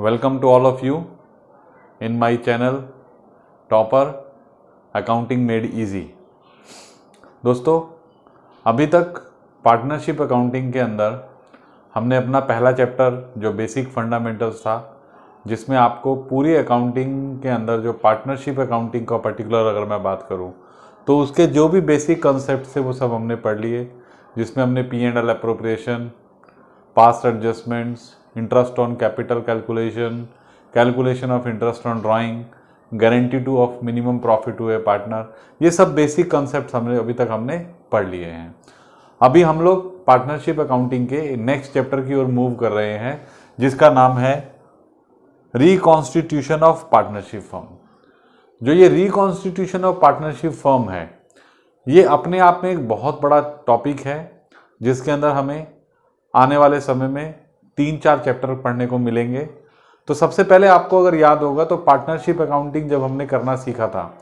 Welcome to all of you in my channel topper accounting made easy. दोस्तों, अभी तक partnership accounting के अंदर हमने अपना पहला चैप्टर जो बेसिक फंडामेंटल्स था, जिसमें आपको पूरी अकाउंटिंग के अंदर जो पार्टनरशिप अकाउंटिंग का पर्टिकुलर अगर मैं बात करूं तो उसके जो भी बेसिक कॉन्सेप्ट थे वो सब हमने पढ़ लिए, जिसमें हमने P&L appropriation, past adjustments, interest on capital calculation, calculation of interest on drawing, guarantee to of minimum profit to a partner, ये सब बेसिक कॉन्सेप्ट्स हमने अभी तक पढ़ लिए हैं। अभी हम लोग पार्टनरशिप अकाउंटिंग के नेक्स्ट चैप्टर की ओर मूव कर रहे हैं, जिसका नाम है रिकॉन्स्टिट्यूशन ऑफ पार्टनरशिप फर्म। जो ये रिकॉन्स्टिट्यूशन ऑफ पार्टनरशिप फर्म है, ये अपने आप में एक बहुत बड़ा टॉपिक है, जिसके अंदर हमें आने वाले समय में 3-4 चैप्टर पढ़ने को मिलेंगे। तो सबसे पहले आपको अगर याद होगा तो पार्टनरशिप अकाउंटिंग जब हमने करना सीखा था,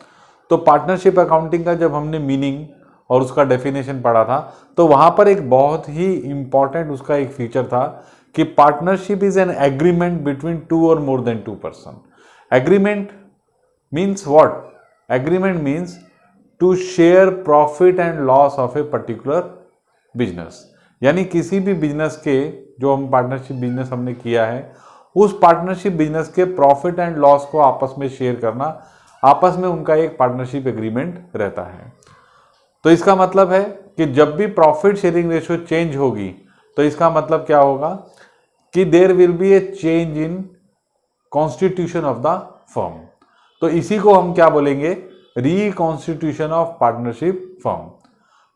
तो पार्टनरशिप अकाउंटिंग का जब हमने मीनिंग और उसका डेफिनेशन पढ़ा था, तो वहाँ पर एक बहुत ही इम्पॉर्टेंट उसका एक फीचर था कि partnership is an agreement between 2 और more than 2 person. Agreement means what? Agreement means to share profit and loss of a particular business. यानी किसी भी बिजनेस के जो हम पार्टनरशिप बिजनेस हमने किया है, उस पार्टनरशिप बिजनेस के प्रॉफिट एंड लॉस को आपस में शेयर करना, आपस में उनका एक पार्टनरशिप एग्रीमेंट रहता है। तो इसका मतलब है कि जब भी प्रॉफिट शेयरिंग रेशियो चेंज होगी, तो इसका मतलब क्या होगा कि there will be a change in constitution of the firm. तो इसी को हम क्या बोलेंगे? Reconstitution of partnership firm.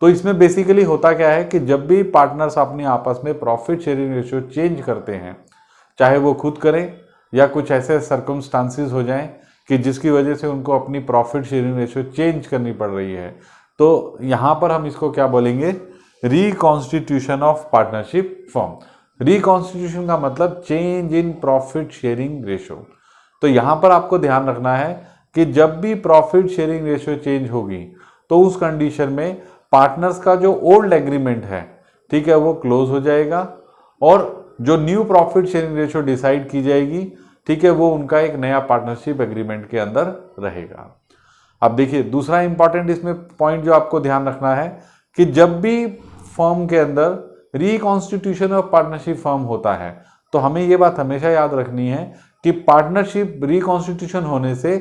तो इसमें बेसिकली होता क्या है कि जब भी पार्टनर्स अपने आपस में प्रॉफिट शेयरिंग रेशियो चेंज करते हैं, चाहे वो खुद करें या कुछ ऐसे सर्कमस्टांसेस हो जाएं कि जिसकी वजह से उनको अपनी प्रॉफिट शेयरिंग रेशियो चेंज करनी पड़ रही है, तो यहाँ पर हम इसको क्या बोलेंगे? Reconstitution of partnership firm. Reconstitution का मतलब change in profit sharing ratio. तो यहाँ पर आपको ध्यान रखना है कि जब भी प्रॉफिट शेयरिंग रेशियो चेंज होगी, तो उस कंडीशन में पार्टनर्स का जो ओल्ड एग्रीमेंट है, ठीक है, वो क्लोज हो जाएगा और जो new profit sharing ratio decide की जाएगी, ठीक है, वो उनका एक नया पार्टनरशिप एग्रीमेंट के अंदर रहेगा। अब देखिए, दूसरा इंपॉर्टेंट इसमें पॉइंट जो आपको ध्यान रखना है कि जब भी फर्म के अंदर रिकॉन्स्टिट्यूशन ऑफ पार्टनरशिप फर्म होता है, तो हमें ये बात हमेशा याद रखनी है कि पार्टनरशिप रिकॉन्स्टिट्यूशन होने से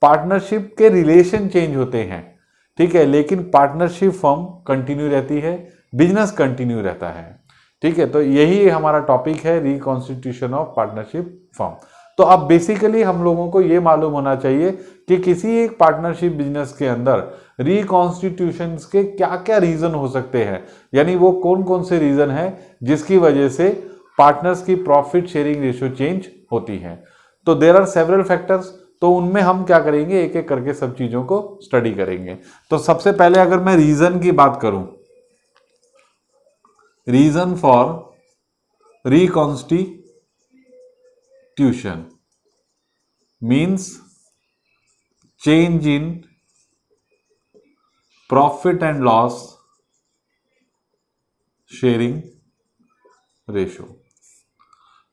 पार्टनरशिप के रिलेशन चेंज होते हैं, ठीक है, लेकिन पार्टनरशिप फर्म कंटिन्यू रहती है, बिजनेस कंटिन्यू रहता है, ठीक है। तो यही हमारा टॉपिक है, रिकॉन्स्टिट्यूशन ऑफ पार्टनरशिप फर्म। तो अब बेसिकली हम लोगों को ये मालूम होना चाहिए कि किसी एक पार्टनरशिप बिजनेस के अंदर रिकॉन्स्टिट्यूशन के क्या क्या रीजन हो सकते हैं, यानी वो कौन कौन से रीजन है जिसकी वजह से पार्टनर्स की प्रॉफिट शेयरिंग रेशियो चेंज होती है। तो देयर आर सेवरल फैक्टर्स, तो उनमें हम क्या करेंगे, एक एक करके सब चीजों को स्टडी करेंगे। तो सबसे पहले अगर मैं रीजन की बात करूं, reason for reconstitution means change in profit and loss sharing ratio.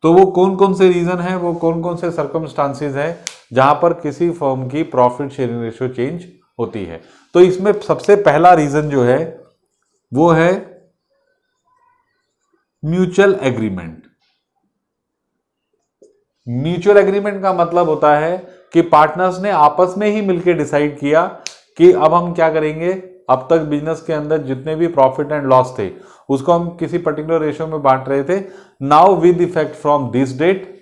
तो वो कौन कौन से रीजन है, वो कौन कौन से सर्कमस्टांसेस है जहां पर किसी फर्म की प्रॉफिट शेयरिंग रेशियो चेंज होती है। तो इसमें सबसे पहला रीजन जो है वो है म्यूचुअल एग्रीमेंट। म्यूचुअल एग्रीमेंट का मतलब होता है कि पार्टनर्स ने आपस में ही मिलकर डिसाइड किया कि अब हम क्या करेंगे, अब तक बिजनेस के अंदर जितने भी प्रॉफिट एंड लॉस थे उसको हम किसी पर्टिकुलर रेशियो में बांट रहे थे। Now with effect from this date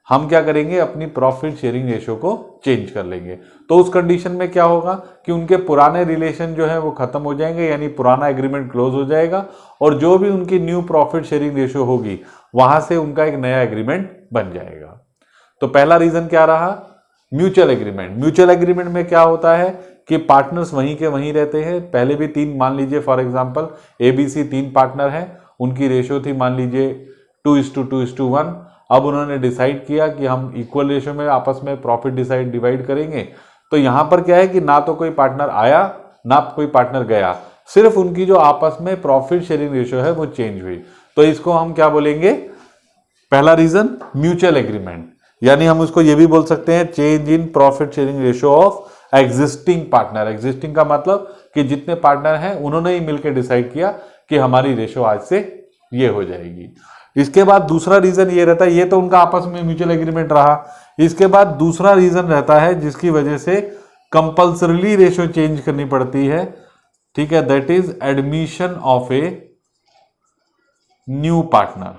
हम क्या करेंगे, अपनी प्रॉफिट शेयरिंग रेशियो को चेंज कर लेंगे। तो उस कंडीशन में क्या होगा कि उनके पुराने रिलेशन जो है वो खत्म हो जाएंगे, यानी पुराना एग्रीमेंट क्लोज हो जाएगा और जो भी उनकी न्यू प्रॉफिट शेयरिंग रेशियो होगी वहां से उनका एक नया एग्रीमेंट बन जाएगा। तो पहला रीजन क्या रहा? Mutual agreement. म्यूचुअल एग्रीमेंट में क्या होता है कि पार्टनर्स वहीं के वहीं रहते हैं। पहले भी 3, मान लीजिए फॉर एग्जांपल ABC 3 पार्टनर हैं, उनकी रेशियो थी मान लीजिए 2:2:1। अब उन्होंने डिसाइड किया कि हम इक्वल रेशियो में आपस में प्रॉफिट डिवाइड करेंगे। तो यहां पर क्या है कि ना तो कोई पार्टनर आया ना कोई पार्टनर गया, सिर्फ उनकी जो आपस में प्रॉफिट शेयरिंग रेशियो है वो चेंज हुई। तो इसको हम क्या बोलेंगे? पहला रीजन म्यूचुअल एग्रीमेंट। यानी हम उसको ये भी बोल सकते हैं change in profit sharing ratio of existing partner. Existing का मतलब कि जितने पार्टनर हैं उन्होंने ही मिलकर डिसाइड किया कि हमारी रेशियो आज से ये हो जाएगी। इसके बाद दूसरा रीजन ये रहता है, ये तो उनका आपस में म्यूचुअल एग्रीमेंट रहा। इसके बाद दूसरा रीजन रहता है जिसकी वजह से कंपल्सरीली रेशियो चेंज करनी पड़ती है, ठीक है, that is admission of a new partner.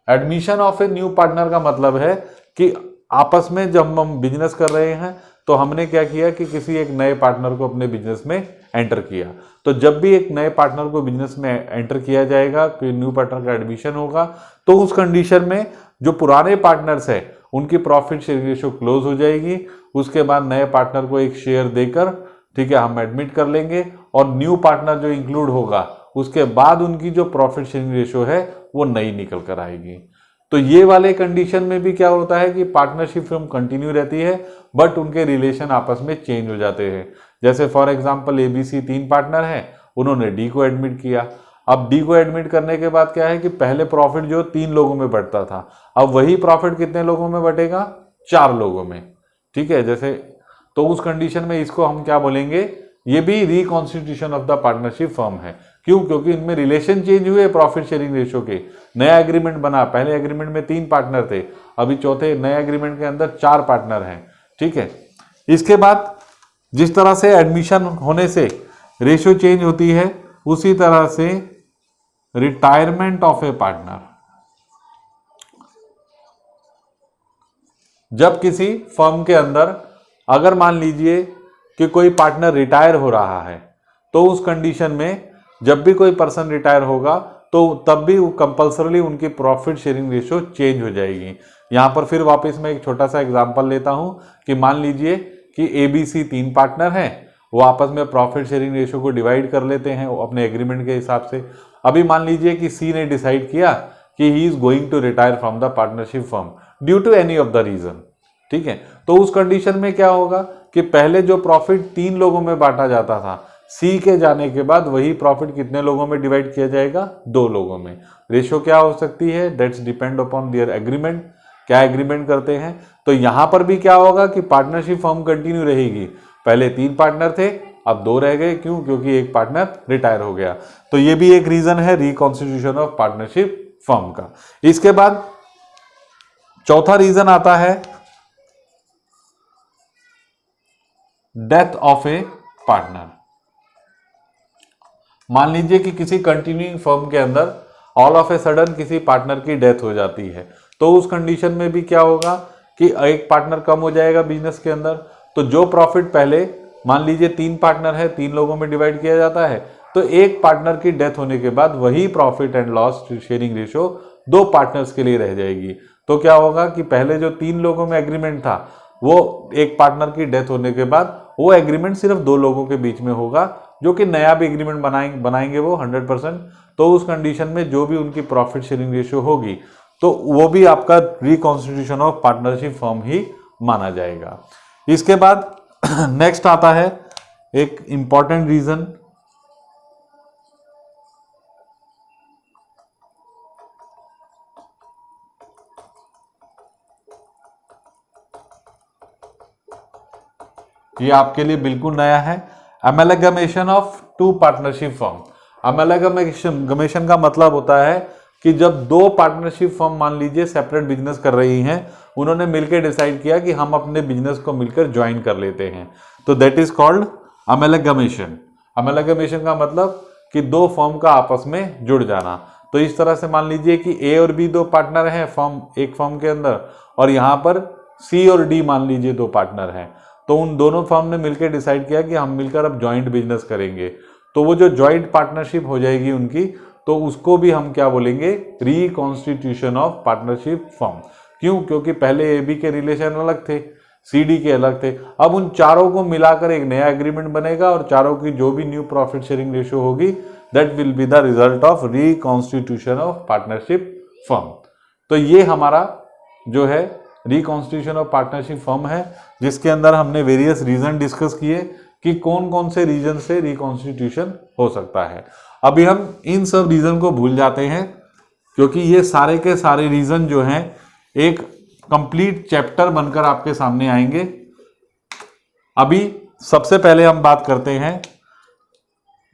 Admission of a new partner का मतलब है कि आपस में जब हम बिजनेस कर रहे हैं तो हमने क्या किया कि किसी एक नए पार्टनर को अपने बिजनेस में एंटर किया। तो जब भी एक नए पार्टनर को बिजनेस में एंटर किया जाएगा, कोई न्यू पार्टनर का एडमिशन होगा, तो उस कंडीशन में जो पुराने पार्टनर्स हैं उनकी प्रॉफिट शेयरिंग रेशियो क्लोज हो जाएगी। उसके बाद नए पार्टनर को एक शेयर देकर, ठीक है, हम एडमिट कर लेंगे और न्यू पार्टनर जो इंक्लूड होगा उसके बाद उनकी जो प्रॉफिट शेयरिंग रेशियो है वो नई निकल कर आएगी। तो ये वाले कंडीशन में भी क्या होता है कि पार्टनरशिप फर्म कंटिन्यू रहती है बट उनके रिलेशन आपस में चेंज हो जाते हैं। जैसे फॉर एग्जांपल ABC 3 पार्टनर हैं, उन्होंने D को एडमिट किया। अब D को एडमिट करने के बाद क्या है कि पहले प्रॉफिट जो 3 लोगों में बढ़ता था, अब वही प्रॉफिट कितने लोगों में बटेगा, 4 लोगों में, ठीक है। जैसे तो उस कंडीशन में इसको हम क्या बोलेंगे, ये भी reconstitution of the partnership firm है। क्यों? क्योंकि इनमें रिलेशन चेंज हुए प्रॉफिट शेयरिंग रेशियो के, नया एग्रीमेंट बना। पहले एग्रीमेंट में 3 पार्टनर थे, अभी चौथे नए एग्रीमेंट के अंदर 4 पार्टनर हैं, ठीक है। इसके बाद जिस तरह से एडमिशन होने से रेशियो चेंज होती है, उसी तरह से रिटायरमेंट ऑफ ए पार्टनर, जब किसी फर्म के अंदर अगर मान लीजिए कि कोई पार्टनर रिटायर हो रहा है, तो उस कंडीशन में जब भी कोई पर्सन रिटायर होगा तो तब भी कंपल्सरली उनकी प्रॉफिट शेयरिंग रेशियो चेंज हो जाएगी। यहां पर फिर वापस मैं एक छोटा सा एग्जांपल लेता हूं कि मान लीजिए कि ABC 3 पार्टनर हैं, वो आपस में प्रॉफिट शेयरिंग रेशियो को डिवाइड कर लेते हैं अपने एग्रीमेंट के हिसाब से। अभी मान लीजिए कि C ने डिसाइड किया कि he is going to retire from the partnership firm due to any of the reason, ठीक है। तो उस कंडीशन में क्या होगा कि पहले जो प्रॉफिट 3 लोगों में बांटा जाता था, C के जाने के बाद वही प्रॉफिट कितने लोगों में डिवाइड किया जाएगा, 2 लोगों में। रेशियो क्या हो सकती है, that's depend upon their agreement, क्या एग्रीमेंट करते हैं। तो यहां पर भी क्या होगा कि पार्टनरशिप फर्म कंटिन्यू रहेगी। पहले 3 पार्टनर थे, अब 2 रह गए। क्यों? क्योंकि एक पार्टनर रिटायर हो गया। तो ये भी एक रीजन है रिकॉन्स्टिट्यूशन ऑफ पार्टनरशिप फर्म का। इसके बाद चौथा रीजन आता है डेथ ऑफ ए पार्टनर। मान लीजिए कि किसी कंटिन्यूइंग फर्म के अंदर ऑल ऑफ ए सडन किसी पार्टनर की डेथ हो जाती है, तो उस कंडीशन में भी क्या होगा कि एक पार्टनर कम हो जाएगा बिजनेस के अंदर। तो जो प्रॉफिट पहले मान लीजिए 3 पार्टनर है, 3 लोगों में डिवाइड किया जाता है, तो एक पार्टनर की डेथ होने के बाद वही profit and loss sharing ratio 2 partners के लिए रह जाएगी। तो क्या होगा कि पहले जो 3 लोगों में एग्रीमेंट था, वो एक पार्टनर की डेथ होने के बाद वो एग्रीमेंट सिर्फ 2 लोगों के बीच में होगा, जो कि नया भी एग्रीमेंट बनाएंगे वो 100%। तो उस कंडीशन में जो भी उनकी प्रॉफिट शेयरिंग रेशियो होगी, तो वो भी आपका रिकॉन्स्टिट्यूशन ऑफ पार्टनरशिप फर्म ही माना जाएगा। इसके बाद नेक्स्ट आता है एक इंपॉर्टेंट रीजन, ये आपके लिए बिल्कुल नया है, amalgamation of 2 partnership firm. Amalgamation का मतलब होता है कि जब 2 पार्टनरशिप फर्म मान लीजिए सेपरेट बिजनेस कर रही हैं, उन्होंने मिलकर डिसाइड किया कि हम अपने बिजनेस को मिलकर ज्वाइन कर लेते हैं, तो that is called amalgamation. Amalgamation का मतलब कि 2 फर्म का आपस में जुड़ जाना। तो इस तरह से मान लीजिए कि A और B 2 पार्टनर हैं एक फर्म के अंदर, और यहाँ पर C और D मान लीजिए 2 पार्टनर हैं। तो उन दोनों फर्म ने मिलकर डिसाइड किया कि हम मिलकर अब जॉइंट बिजनेस करेंगे। तो वो जो जॉइंट पार्टनरशिप हो जाएगी उनकी, तो उसको भी हम क्या बोलेंगे, रिकॉन्स्टिट्यूशन ऑफ पार्टनरशिप फर्म। क्यों? क्योंकि पहले AB के रिलेशन अलग थे, CD के अलग थे। अब उन चारों को मिलाकर एक नया एग्रीमेंट बनेगा और चारों की जो भी न्यू प्रॉफिट शेयरिंग रेशियो होगी, that will be the result of reconstitution of partnership firm. तो ये हमारा जो है रिकॉन्स्टिट्यूशन ऑफ पार्टनरशिप फर्म है, जिसके अंदर हमने वेरियस रीजन डिस्कस किए कि कौन कौन से रीजन से रिकॉन्स्टिट्यूशन हो सकता है। अभी हम इन सब रीजन को भूल जाते हैं, क्योंकि ये सारे के सारे रीजन जो हैं एक कंप्लीट चैप्टर बनकर आपके सामने आएंगे। अभी सबसे पहले हम बात करते हैं,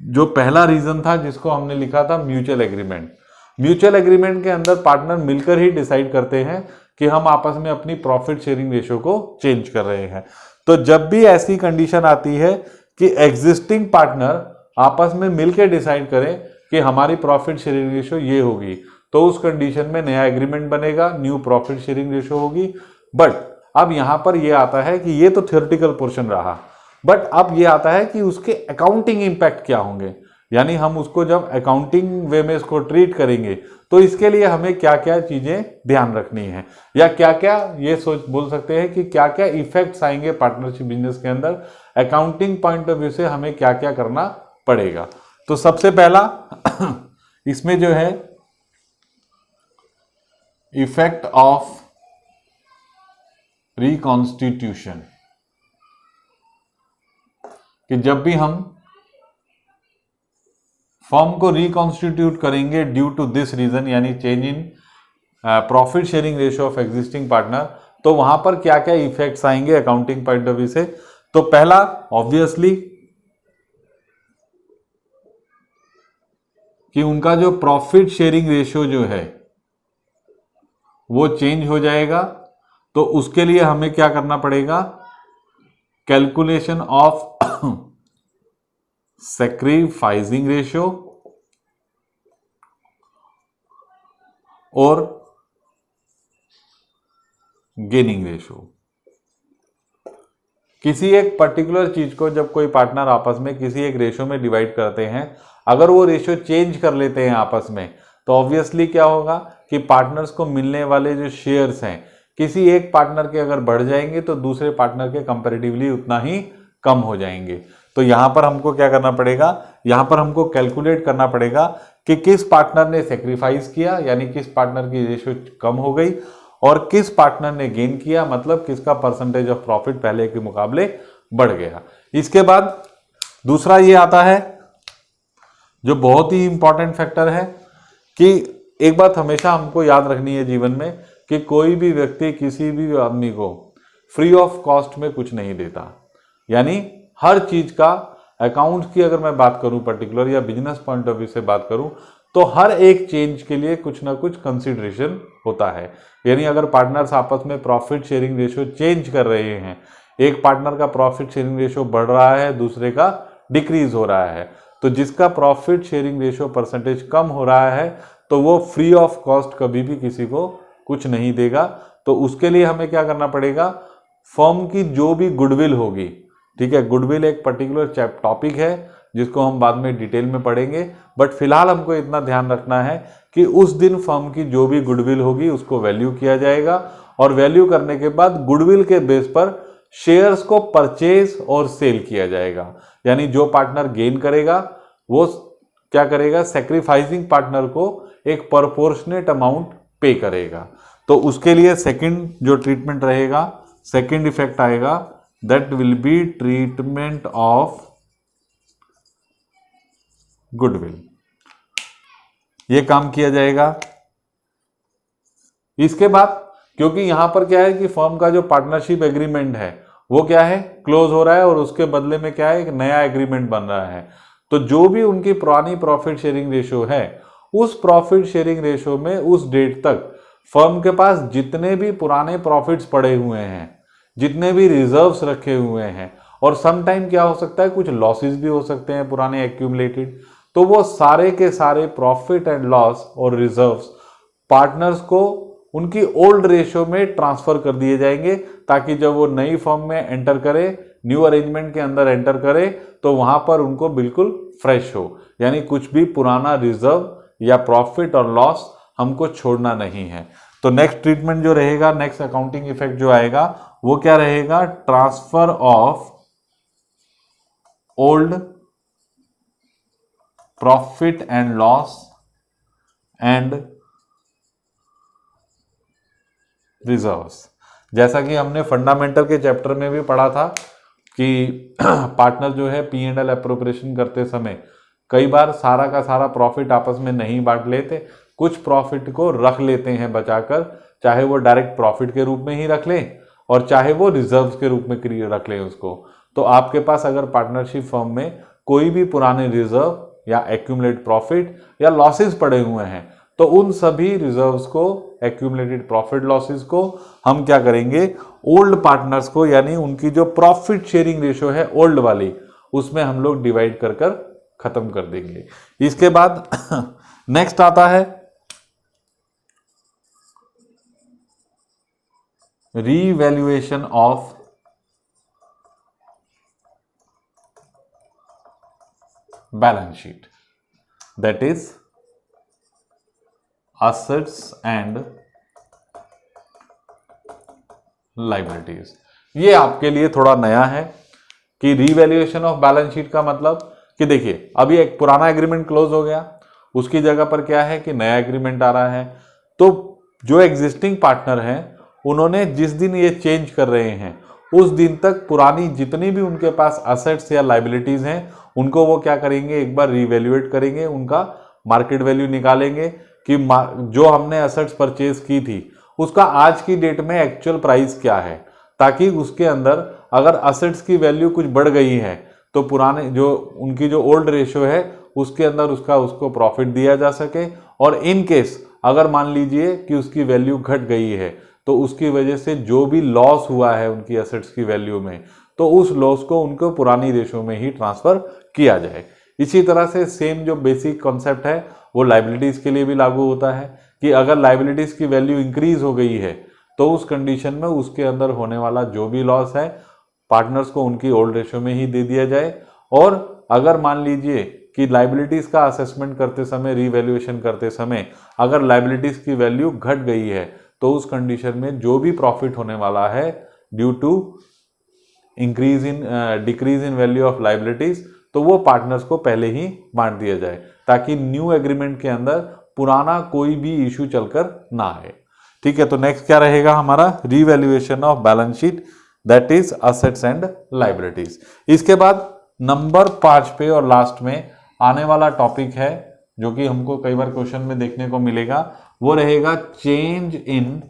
जो पहला रीजन था जिसको हमने लिखा था म्यूचुअल एग्रीमेंट। म्यूचुअल एग्रीमेंट के अंदर पार्टनर मिलकर ही डिसाइड करते हैं कि हम आपस में अपनी प्रॉफिट शेयरिंग रेशियो को चेंज कर रहे हैं। तो जब भी ऐसी कंडीशन आती है कि एग्जिस्टिंग पार्टनर आपस में मिलकर डिसाइड करें कि हमारी प्रॉफिट शेयरिंग रेशियो ये होगी, तो उस कंडीशन में नया एग्रीमेंट बनेगा, न्यू प्रॉफिट शेयरिंग रेशियो होगी। बट अब यहां पर ये आता है कि ये तो थ्योरेटिकल पोर्शन रहा, बट अब ये आता है कि उसके अकाउंटिंग इंपैक्ट क्या होंगे, यानी हम उसको जब अकाउंटिंग वे में इसको ट्रीट करेंगे तो इसके लिए हमें क्या क्या चीजें ध्यान रखनी है, या क्या क्या ये सोच बोल सकते हैं कि क्या क्या इफेक्ट्स आएंगे पार्टनरशिप बिजनेस के अंदर, अकाउंटिंग पॉइंट ऑफ व्यू से हमें क्या क्या करना पड़ेगा। तो सबसे पहला इसमें जो है इफेक्ट ऑफ रिकॉन्स्टिट्यूशन, कि जब भी हम फर्म को रिकॉन्स्टिट्यूट करेंगे ड्यू टू दिस रीजन, यानी change in profit sharing ratio of existing partner, तो वहां पर क्या क्या इफेक्ट्स आएंगे अकाउंटिंग पॉइंट ऑफ व्यू से। तो पहला ऑब्वियसली कि उनका जो प्रॉफिट शेयरिंग रेशियो जो है वो चेंज हो जाएगा। तो उसके लिए हमें क्या करना पड़ेगा, कैलकुलेशन ऑफ सैक्रिफाइसिंग रेशियो और गेनिंग रेशियो। किसी एक पर्टिकुलर चीज को जब कोई पार्टनर आपस में किसी एक रेशियो में डिवाइड करते हैं, अगर वो रेशियो चेंज कर लेते हैं आपस में, तो ऑब्वियसली क्या होगा कि पार्टनर्स को मिलने वाले जो शेयर्स हैं किसी एक पार्टनर के अगर बढ़ जाएंगे तो दूसरे पार्टनर के कंपैरेटिवली उतना ही कम हो जाएंगे। तो यहां पर हमको क्या करना पड़ेगा, यहां पर हमको कैलकुलेट करना पड़ेगा कि किस पार्टनर ने सेक्रीफाइस किया, यानी किस पार्टनर की रेशियो कम हो गई, और किस पार्टनर ने गेन किया, मतलब किसका परसेंटेज ऑफ प्रॉफिट पहले के मुकाबले बढ़ गया। इसके बाद दूसरा ये आता है जो बहुत ही इंपॉर्टेंट फैक्टर है, कि एक बात हमेशा हमको याद रखनी है जीवन में कि कोई भी व्यक्ति किसी भी आदमी को फ्री ऑफ कॉस्ट में कुछ नहीं देता। यानी हर चीज का अकाउंट्स की अगर मैं बात करूं पर्टिकुलर, या बिजनेस पॉइंट ऑफ व्यू से बात करूं, तो हर एक चेंज के लिए कुछ ना कुछ कंसिडरेशन होता है। यानी अगर पार्टनर्स आपस में प्रॉफिट शेयरिंग रेशियो चेंज कर रहे हैं, एक पार्टनर का प्रॉफिट शेयरिंग रेशियो बढ़ रहा है, दूसरे का डिक्रीज हो रहा है, तो जिसका प्रॉफिट शेयरिंग रेशियो परसेंटेज कम हो रहा है तो वो फ्री ऑफ कॉस्ट कभी भी किसी को कुछ नहीं देगा। तो उसके लिए हमें क्या करना पड़ेगा, फर्म की जो भी गुडविल होगी, ठीक है, गुडविल एक पर्टिकुलर टॉपिक है जिसको हम बाद में डिटेल में पढ़ेंगे, बट फिलहाल हमको इतना ध्यान रखना है कि उस दिन फर्म की जो भी गुडविल होगी उसको वैल्यू किया जाएगा, और वैल्यू करने के बाद गुडविल के बेस पर शेयर्स को परचेज और सेल किया जाएगा। यानी जो पार्टनर गेन करेगा वो क्या करेगा, सेक्रीफाइसिंग पार्टनर को एक प्रोपोर्शनेट अमाउंट पे करेगा। तो उसके लिए सेकंड जो ट्रीटमेंट रहेगा, सेकंड इफेक्ट आएगा, that will be treatment of goodwill, ये काम किया जाएगा। इसके बाद क्योंकि यहां पर क्या है कि फर्म का जो पार्टनरशिप एग्रीमेंट है वो क्या है, क्लोज हो रहा है, और उसके बदले में क्या है, एक नया एग्रीमेंट बन रहा है। तो जो भी उनकी पुरानी प्रॉफिट शेयरिंग रेशियो है, उस प्रॉफिट शेयरिंग रेशियो में उस डेट तक फर्म के पास जितने भी पुराने प्रॉफिट्स पड़े हुए हैं, जितने भी रिजर्व्स रखे हुए हैं, और सम टाइम क्या हो सकता है, कुछ लॉसेस भी हो सकते हैं पुराने एक्यूमुलेटेड, तो वो सारे के सारे प्रॉफिट एंड लॉस और रिजर्व्स पार्टनर्स को उनकी ओल्ड रेशियो में ट्रांसफर कर दिए जाएंगे, ताकि जब वो नई फर्म में एंटर करे, न्यू अरेंजमेंट के अंदर एंटर करे, तो वहां पर उनको बिल्कुल फ्रेश हो, यानी कुछ भी पुराना रिजर्व या प्रॉफिट और लॉस हमको छोड़ना नहीं है। तो नेक्स्ट ट्रीटमेंट जो रहेगा, नेक्स्ट अकाउंटिंग इफेक्ट जो आएगा वो क्या रहेगा, transfer of old profit and loss and reserves. जैसा कि हमने फंडामेंटल के चैप्टर में भी पढ़ा था कि पार्टनर जो है P&L एप्रोप्रिएशन करते समय कई बार सारा का सारा प्रॉफिट आपस में नहीं बांट लेते, कुछ प्रॉफिट को रख लेते हैं बचाकर, चाहे वो डायरेक्ट प्रॉफिट के रूप में ही रख लें और चाहे वो रिजर्व्स के रूप में रख लें उसको। तो आपके पास अगर पार्टनरशिप फर्म में कोई भी पुराने रिजर्व या एक्यूमुलेट प्रॉफिट या लॉसेस पड़े हुए हैं तो उन सभी रिजर्व्स को, एक्यूमुलेटेड प्रॉफिट लॉसेस को हम क्या करेंगे, ओल्ड पार्टनर्स को, यानी उनकी जो प्रॉफिट शेयरिंग रेशो है ओल्ड वाली, उसमें हम लोग डिवाइड कर कर खत्म कर देंगे। इसके बाद नेक्स्ट आता है revaluation of balance sheet, that is assets and liabilities। ये आपके लिए थोड़ा नया है कि रीवैल्यूएशन ऑफ बैलेंस शीट का मतलब कि देखिए अभी एक पुराना एग्रीमेंट क्लोज हो गया, उसकी जगह पर क्या है कि नया एग्रीमेंट आ रहा है। तो जो एग्जिस्टिंग पार्टनर हैं उन्होंने जिस दिन ये चेंज कर रहे हैं उस दिन तक पुरानी जितनी भी उनके पास असेट्स या लाइबिलिटीज हैं उनको वो क्या करेंगे, एक बार रीवैल्यूएट करेंगे, उनका मार्केट वैल्यू निकालेंगे कि जो हमने असेट्स परचेज की थी उसका आज की डेट में एक्चुअल प्राइस क्या है, ताकि उसके अंदर अगर असेट्स की वैल्यू कुछ बढ़ गई है तो पुराने जो उनकी जो ओल्ड रेशो है उसके अंदर उसको प्रॉफिट दिया जा सके। और इन केस अगर मान लीजिए कि उसकी वैल्यू घट गई है तो उसकी वजह से जो भी लॉस हुआ है उनकी असेट्स की वैल्यू में, तो उस लॉस को उनको पुरानी रेशो में ही ट्रांसफर किया जाए। इसी तरह से सेम जो बेसिक कॉन्सेप्ट है वो लाइबिलिटीज के लिए भी लागू होता है कि अगर लाइबिलिटीज की वैल्यू इंक्रीज हो गई है तो उस कंडीशन में उसके अंदर होने वाला जो भी लॉस है पार्टनर्स को उनकी ओल्ड रेशो में ही दे दिया जाए। और अगर मान लीजिए कि लाइबिलिटीज का असेसमेंट करते समय, रीवैल्यूएशन करते समय अगर लाइबिलिटीज की वैल्यू घट गई है तो उस कंडीशन में जो भी प्रॉफिट होने वाला है due to decrease in value of liabilities, तो वो पार्टनर्स को पहले ही बांट दिया जाए ताकि न्यू एग्रीमेंट के अंदर पुराना कोई भी इशू चलकर ना आए। ठीक है, तो नेक्स्ट क्या रहेगा हमारा, revaluation of balance sheet, that is assets and liabilities. इसके बाद नंबर 5 पे और लास्ट में आने वाला टॉपिक है जो कि हमको कई बार क्वेश्चन में देखने को मिलेगा, वो रहेगा change in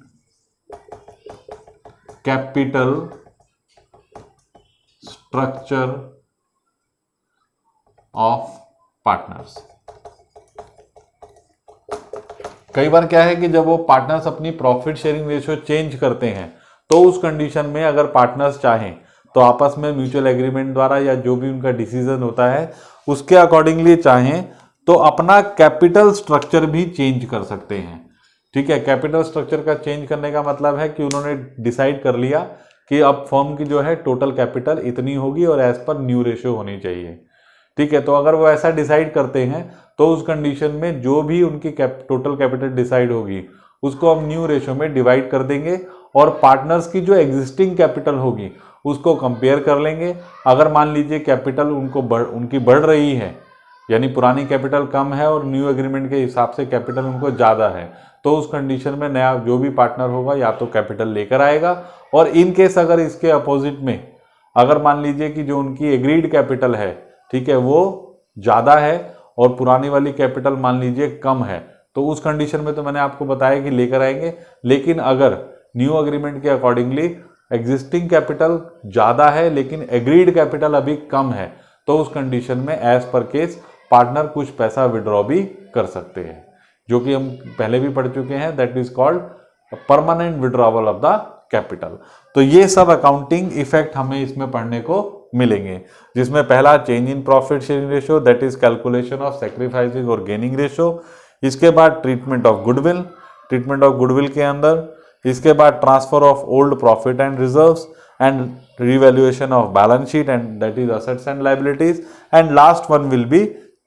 capital structure of partners. कई बार क्या है कि जब वो पार्टनर्स अपनी प्रॉफिट शेयरिंग रेशियो चेंज करते हैं तो उस कंडीशन में अगर पार्टनर्स चाहें तो आपस में म्यूचुअल एग्रीमेंट द्वारा या जो भी उनका डिसीजन होता है उसके अकॉर्डिंगली चाहें तो अपना कैपिटल स्ट्रक्चर भी चेंज कर सकते हैं। ठीक है, कैपिटल स्ट्रक्चर का चेंज करने का मतलब है कि उन्होंने डिसाइड कर लिया कि अब फर्म की जो है टोटल कैपिटल इतनी होगी और एज पर न्यू रेशियो होनी चाहिए। ठीक है, तो अगर वो ऐसा डिसाइड करते हैं तो उस कंडीशन में जो भी उनकी टोटल कैपिटल डिसाइड होगी उसको हम न्यू रेशियो में डिवाइड कर देंगे और पार्टनर्स की जो एग्जिस्टिंग कैपिटल होगी उसको कंपेयर कर लेंगे। अगर मान लीजिए कैपिटल उनकी बढ़ रही है, यानी पुरानी कैपिटल कम है और न्यू एग्रीमेंट के हिसाब से कैपिटल उनको ज़्यादा है, तो उस कंडीशन में नया जो भी पार्टनर होगा या तो कैपिटल लेकर आएगा। और इन केस अगर इसके अपोजिट में अगर मान लीजिए कि जो उनकी एग्रीड कैपिटल है, ठीक है, वो ज़्यादा है और पुरानी वाली कैपिटल मान लीजिए कम है, तो उस कंडीशन में तो मैंने आपको बताया कि लेकर आएंगे। लेकिन अगर न्यू एग्रीमेंट के अकॉर्डिंगली एग्जिस्टिंग कैपिटल ज़्यादा है लेकिन एग्रीड कैपिटल अभी कम है, तो उस कंडीशन में एज पर केस पार्टनर कुछ पैसा विड्रॉ भी कर सकते हैं, जो कि हम पहले भी पढ़ चुके हैं, that is called permanent withdrawal of the capital. तो ये सब अकाउंटिंग इफेक्ट हमें इसमें पढ़ने को मिलेंगे, जिसमें पहला change in profit sharing ratio, that is calculation of sacrificing और गेनिंग रेशियो। इसके बाद ट्रीटमेंट ऑफ गुडविल के अंदर, इसके बाद transfer of old profit and reserves and revaluation of balance sheet, and that is assets and liabilities, and last one will be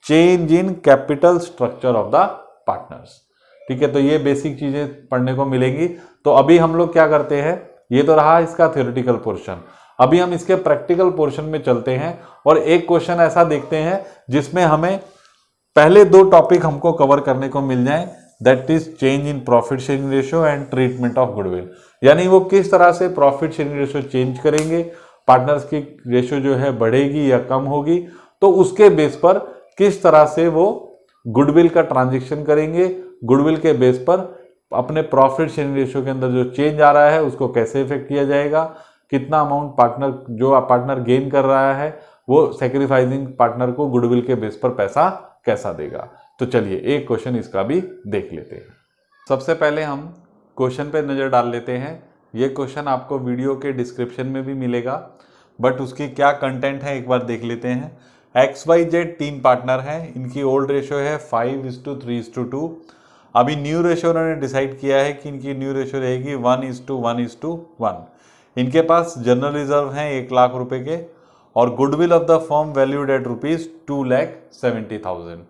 change in capital structure of the partners। ठीक है, तो ये basic चीजें पढ़ने को मिलेंगी। तो अभी हम लोग क्या करते हैं, ये तो रहा इसका थ्योरेटिकल पोर्शन, अभी हम इसके प्रैक्टिकल पोर्शन में चलते हैं और एक क्वेश्चन ऐसा देखते हैं जिसमें हमें पहले 2 टॉपिक हमको कवर करने को मिल जाए, that is change in profit sharing ratio and treatment of goodwill. यानी वो किस तरह से प्रॉफिट शेयरिंग रेशियो चेंज करेंगे, पार्टनर्स की रेशियो जो है बढ़ेगी या कम होगी, तो उसके बेस पर किस तरह से वो गुडविल का ट्रांजैक्शन करेंगे, गुडविल के बेस पर अपने प्रॉफिट शेयरिंग रेशियो के अंदर जो चेंज आ रहा है उसको कैसे इफेक्ट किया जाएगा, कितना अमाउंट पार्टनर गेन कर रहा है वो सेक्रीफाइसिंग पार्टनर को गुडविल के बेस पर पैसा कैसा देगा। तो चलिए एक क्वेश्चन इसका भी देख लेते हैं। सबसे पहले हम क्वेश्चन पे नज़र डाल लेते हैं। ये क्वेश्चन आपको वीडियो के डिस्क्रिप्शन में भी मिलेगा, बट उसकी क्या कंटेंट है एक बार देख लेते हैं। XYZ 3 पार्टनर हैं, इनकी ओल्ड रेशियो है 5:3:2। अभी न्यू रेशियो उन्होंने डिसाइड किया है कि इनकी न्यू रेशियो रहेगी 1:1:1। इनके पास जनरल रिजर्व हैं 1 लाख रुपए के और goodwill of the firm valued at ₹2,70,000।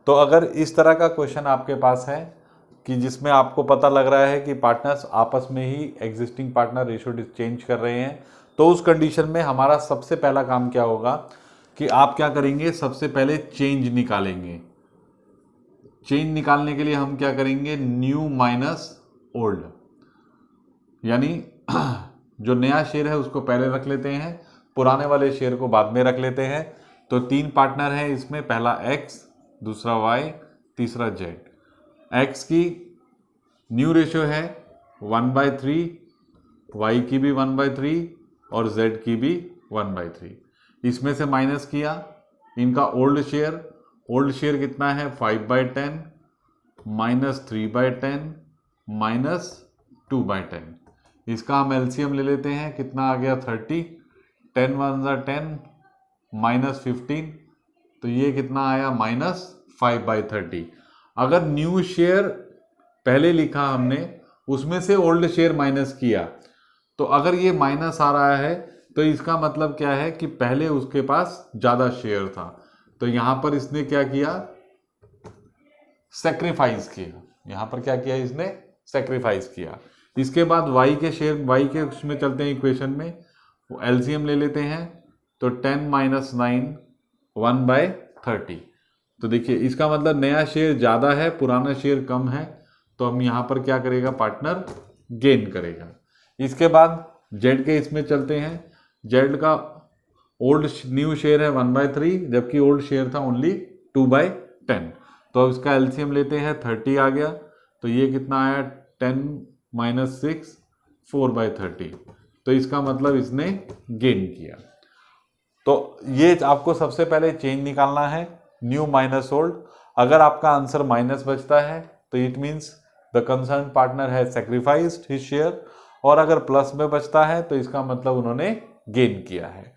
तो अगर इस तरह का क्वेश्चन आपके पास है कि जिसमें आपको पता लग रहा है कि पार्टनर्स आपस में ही एग्जिस्टिंग पार्टनर रेशियो चेंज कर रहे हैं, तो उस कंडीशन में हमारा सबसे पहला काम क्या होगा कि आप क्या करेंगे, सबसे पहले चेंज निकालेंगे। चेंज निकालने के लिए हम क्या करेंगे, न्यू माइनस ओल्ड, यानी जो नया शेयर है उसको पहले रख लेते हैं, पुराने वाले शेयर को बाद में रख लेते हैं। तो 3 पार्टनर हैं इसमें, पहला X, दूसरा Y, तीसरा Z। X की न्यू रेशियो है 1/3, Y की भी 1/3 और Z की भी 1/3। इसमें से माइनस किया इनका ओल्ड शेयर कितना है 5/10 -3/10 -2/10। इसका हम एलसीएम ले लेते हैं, कितना आ गया 30, 10 1 10 -15, तो ये कितना आया -5/30। अगर न्यू शेयर पहले लिखा हमने उसमें से ओल्ड शेयर माइनस किया, तो अगर ये माइनस आ रहा है तो इसका मतलब क्या है कि पहले उसके पास ज्यादा शेयर था, तो यहां पर इसने क्या किया, सेक्रीफाइस किया। यहां पर क्या किया इसने, सेक्रीफाइस किया। इसके बाद y के उसमें चलते हैं इक्वेशन में, एलसीएम ले लेते हैं, तो 10 - 9 1/30। तो देखिए इसका मतलब नया शेयर ज्यादा है, पुराना शेयर कम है, तो हम यहां पर क्या करेगा, पार्टनर गेन करेगा। इसके बाद जेड के इसमें चलते हैं, जेड का न्यू शेयर है 1/3, जबकि ओल्ड शेयर था ओनली 2/10। तो अब इसका एलसीएम लेते हैं, 30 आ गया, तो ये कितना आया 10 - 6 4/30। तो इसका मतलब इसने गेन किया। तो ये आपको सबसे पहले चेंज निकालना है, न्यू माइनस ओल्ड। अगर आपका आंसर माइनस बचता है तो it means the concern partner has sacrificed his share, और अगर प्लस में बचता है तो इसका मतलब उन्होंने गेन किया है।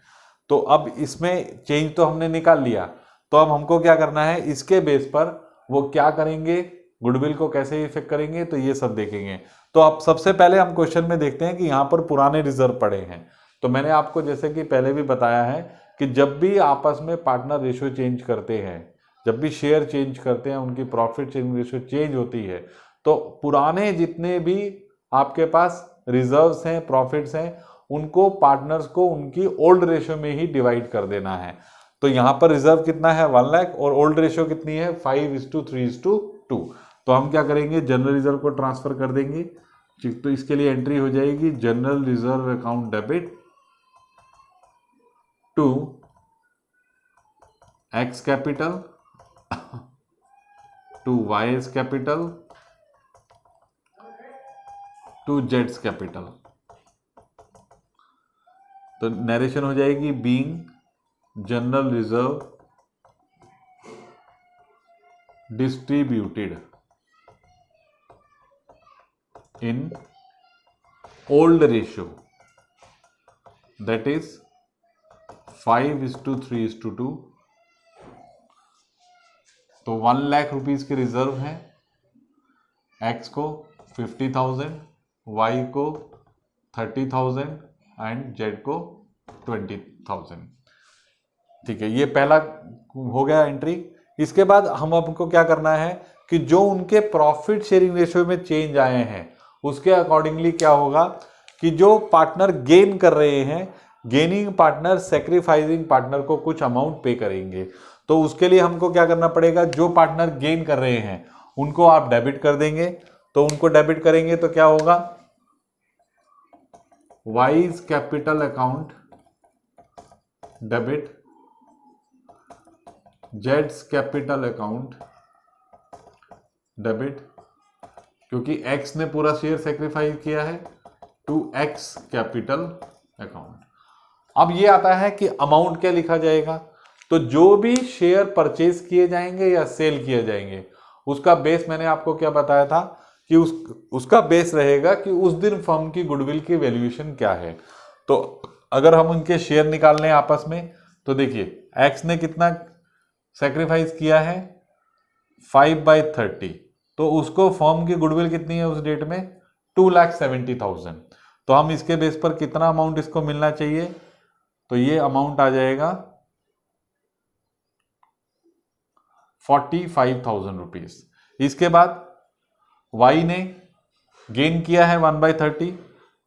तो अब इसमें चेंज तो हमने निकाल लिया, तो अब हमको क्या करना है, इसके बेस पर वो क्या करेंगे, गुडविल को कैसे इफेक्ट करेंगे, तो ये सब देखेंगे। तो अब सबसे पहले हम क्वेश्चन में देखते हैं कि यहाँ पर पुराने रिजर्व पड़े हैं। तो मैंने आपको जैसे कि पहले भी बताया है कि जब भी आपस में पार्टनर रेशियो चेंज करते हैं, जब भी शेयर चेंज करते हैं, उनकी प्रॉफिट शेयरिंग रेशियो चेंज होती है, तो पुराने जितने भी आपके पास रिजर्व्स हैं, प्रॉफिट्स हैं, उनको पार्टनर्स को उनकी ओल्ड रेशियो में ही डिवाइड कर देना है। तो यहाँ पर रिजर्व कितना है 1 लाख और ओल्ड रेशियो कितनी है 5:3:2। तो हम क्या करेंगे, जनरल रिजर्व को ट्रांसफर कर देंगे। तो इसके लिए एंट्री हो जाएगी general reserve account debit to X capital to Y capital to जेड्स कैपिटल। तो नरेशन हो जाएगी being general reserve distributed in old ratio, that is 5:3:2। तो 1 लाख रुपीज के रिजर्व हैं, एक्स को 50,000, वाई को 30,000 एंड जेड को 20,000। ठीक है, ये पहला हो गया एंट्री। इसके बाद हम आपको क्या करना है कि जो उनके प्रॉफिट शेयरिंग रेशियो में चेंज आए हैं उसके अकॉर्डिंगली क्या होगा कि जो पार्टनर गेन कर रहे हैं, गेनिंग पार्टनर सेक्रीफाइसिंग पार्टनर को कुछ अमाउंट पे करेंगे। तो उसके लिए हमको क्या करना पड़ेगा, जो पार्टनर गेन कर रहे हैं उनको आप डेबिट कर देंगे। तो उनको डेबिट करेंगे तो क्या होगा, wise capital account debit Jades capital account debit क्योंकि एक्स ने पूरा शेयर सेक्रीफाइस किया है टू एक्स कैपिटल अकाउंट। अब ये आता है कि अमाउंट क्या लिखा जाएगा, तो जो भी शेयर परचेज किए जाएंगे या सेल किए जाएंगे उसका बेस मैंने आपको क्या बताया था कि उसका बेस रहेगा कि उस दिन फर्म की गुडविल की वैल्यूएशन क्या है। तो अगर हम उनके शेयर निकाल लें आपस में, तो देखिए एक्स ने कितना सेक्रीफाइस किया है 5/30, तो उसको फर्म की गुडविल कितनी है उस डेट में 2,70,000। तो हम इसके बेस पर कितना अमाउंट इसको मिलना चाहिए, तो ये अमाउंट आ जाएगा 45,000 रुपीज। इसके बाद y ने गेन किया है 1/30,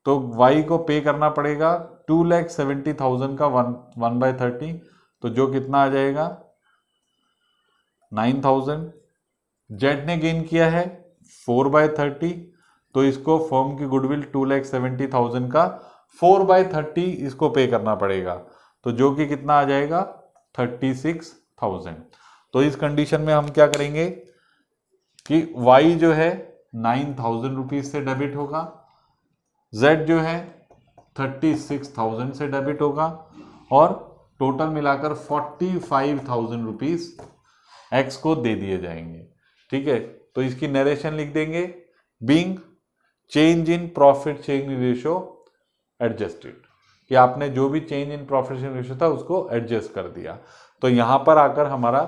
तो y को पे करना पड़ेगा 2,70,000 का 1/30, तो जो कितना आ जाएगा 9,000। z ने गेन किया है 4/30, तो इसको फर्म की गुडविल 2,70,000 का 4/30 इसको पे करना पड़ेगा, तो जो कि कितना आ जाएगा 36,000। तो इस कंडीशन में हम क्या करेंगे कि y जो है 9,000 रुपीज से डेबिट होगा, z जो है 36,000 से डेबिट होगा, और टोटल मिलाकर 45,000 रुपीज x को दे दिए जाएंगे। ठीक है, तो इसकी नरेशन लिख देंगे, being change in profit change ratio adjusted, कि आपने जो भी change in profit change ratio था उसको एडजस्ट कर दिया। तो यहां पर आकर हमारा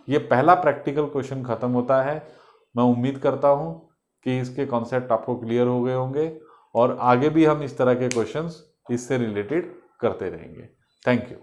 ये पहला प्रैक्टिकल क्वेश्चन खत्म होता है। मैं उम्मीद करता हूं कि इसके कॉन्सेप्ट आपको क्लियर हो गए होंगे, और आगे भी हम इस तरह के क्वेश्चंस इससे रिलेटेड करते रहेंगे। Thank you.